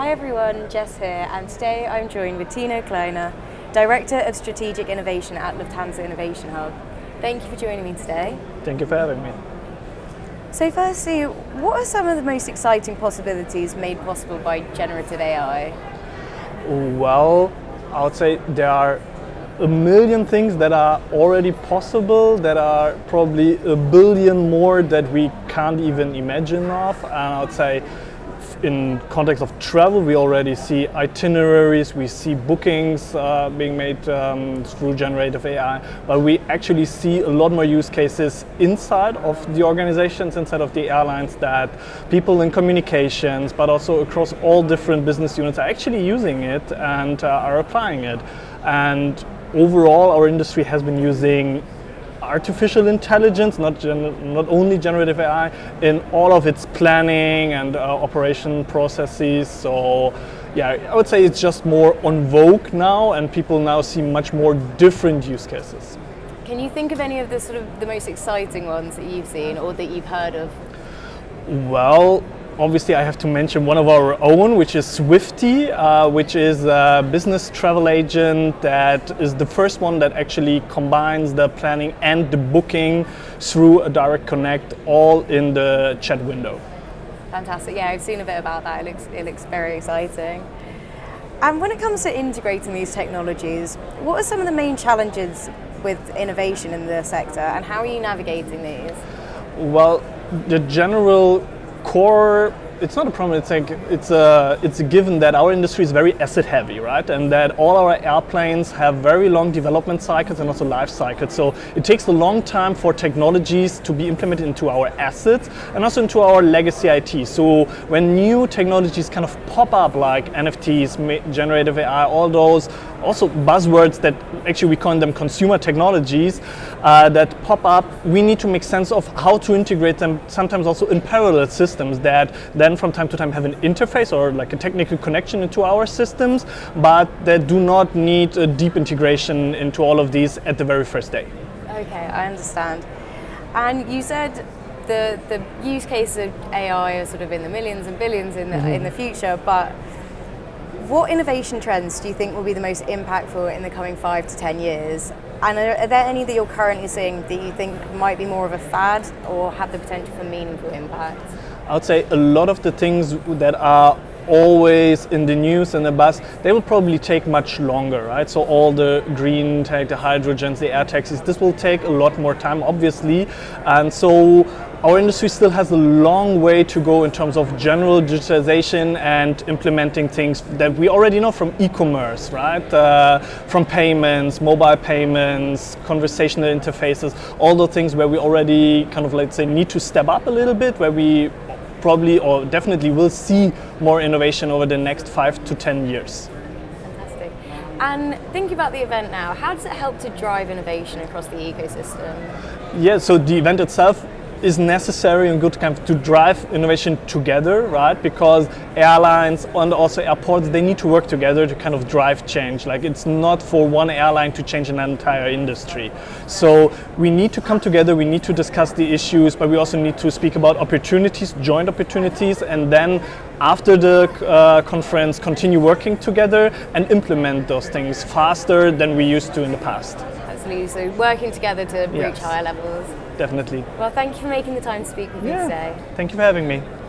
Hi everyone, Jess here, and today I'm joined with Tino Klaehne, Director of Strategic Innovation at Lufthansa Innovation Hub. Thank you for joining me today. Thank you for having me. So firstly, what are some of the most exciting possibilities made possible by generative AI? Well, I would say there are a million things that are already possible, that are probably a billion more that we can't even imagine of. And I would say in context of travel, we already see itineraries, we see bookings being made through generative AI, but we actually see a lot more use cases inside of the organizations, inside of the airlines, that people in communications, but also across all different business units are actually using it and are applying it. And overall, our industry has been using artificial intelligence, not only generative AI, in all of its planning and operation processes. So yeah, I would say it's just more on vogue now, and people now see much more different use cases. Can you think of any of the most exciting ones that you've seen or that you've heard of? Well, obviously I have to mention one of our own, which is Swifty, which is a business travel agent that is the first one that actually combines the planning and the booking through a direct connect, all in the chat window. Fantastic, yeah, I've seen a bit about that, it looks very exciting. And when it comes to integrating these technologies, what are some of the main challenges with innovation in the sector, and how are you navigating these? Well, the general core, it's not a problem, it's a given that our industry is very asset heavy, right? And that all our airplanes have very long development cycles and also life cycles. So it takes a long time for technologies to be implemented into our assets and also into our legacy IT. So when new technologies kind of pop up, like NFTs, generative AI, all those also buzzwords that actually we call them consumer technologies that pop up, we need to make sense of how to integrate them, sometimes also in parallel systems that then from time to time have an interface or like a technical connection into our systems, but that do not need a deep integration into all of these at the very first day. Okay, I understand. And you said the use case of AI are sort of in the millions and billions in the future, but what innovation trends do you think will be the most impactful in the coming 5 to 10 years? And are there any that you're currently seeing that you think might be more of a fad or have the potential for meaningful impact? I would say a lot of the things that are always in the news and the buzz, they will probably take much longer, right? So all the green tech, the hydrogens, the air taxis, this will take a lot more time, obviously. And so our industry still has a long way to go in terms of general digitalization and implementing things that we already know from e-commerce, right? From payments, mobile payments, conversational interfaces, all the things where we already kind of, let's say, need to step up a little bit, where we probably or definitely will see more innovation over the next 5 to 10 years. Fantastic. And thinking about the event now, how does it help to drive innovation across the ecosystem? Yeah, so the event itself is necessary and good kind of to drive innovation together, right? Because airlines and also airports, they need to work together to kind of drive change. Like, it's not for one airline to change an entire industry. So we need to come together, we need to discuss the issues, but we also need to speak about opportunities, joint opportunities, and then after the conference continue working together and implement those things faster than we used to in the past. Absolutely, so working together to reach higher levels. Definitely. Well, thank you for making the time to speak with me today. Thank you for having me.